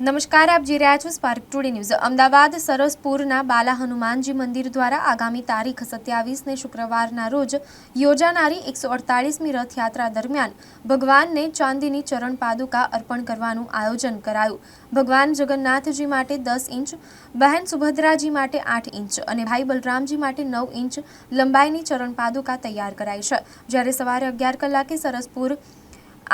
નમસ્કાર, આપ જોઈ રહ્યા છો સ્પાર્ક ટુડે ન્યૂઝ। અમદાવાદ સરસપુરના બાલા હનુમાનજી મંદિર દ્વારા આગામી તારીખ 27ને શુક્રવારના રોજ યોજાનારી 148મી રથયાત્રા દરમિયાન ભગવાનને ચાંદીની ચરણ પાદુકા અર્પણ કરવાનું આયોજન કરાયું। ભગવાન જગન્નાથજી માટે 10 ઇંચ, બહેન સુભદ્રાજી માટે 8 ઇંચ અને ભાઈ બલરામજી માટે 9 ઇંચ લંબાઈની ચરણ પાદુકા તૈયાર કરાઈ છે। જ્યારે સવારે 11 કલાકે સરસપુર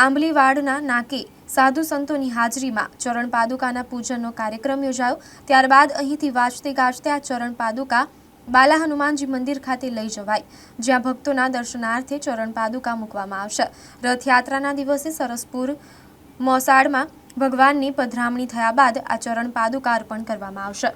આંબલીવાડના નાકે સાધુ સંતોની હાજરીમાં ચરણ પાદુકાના પૂજનનો કાર્યક્રમ યોજાયો। ત્યારબાદ અહીંથી વાજતે ગાજતે આ ચરણ પાદુકા બાલા હનુમાનજી મંદિર ખાતે લઈ જવાઈ, જ્યાં ભક્તોના દર્શનાર્થે ચરણ પાદુકા મૂકવામાં આવશે। રથયાત્રાના દિવસે સરસપુર મોસાળમાં ભગવાનની પધરામણી થયા બાદ આ ચરણ પાદુકા અર્પણ કરવામાં આવશે।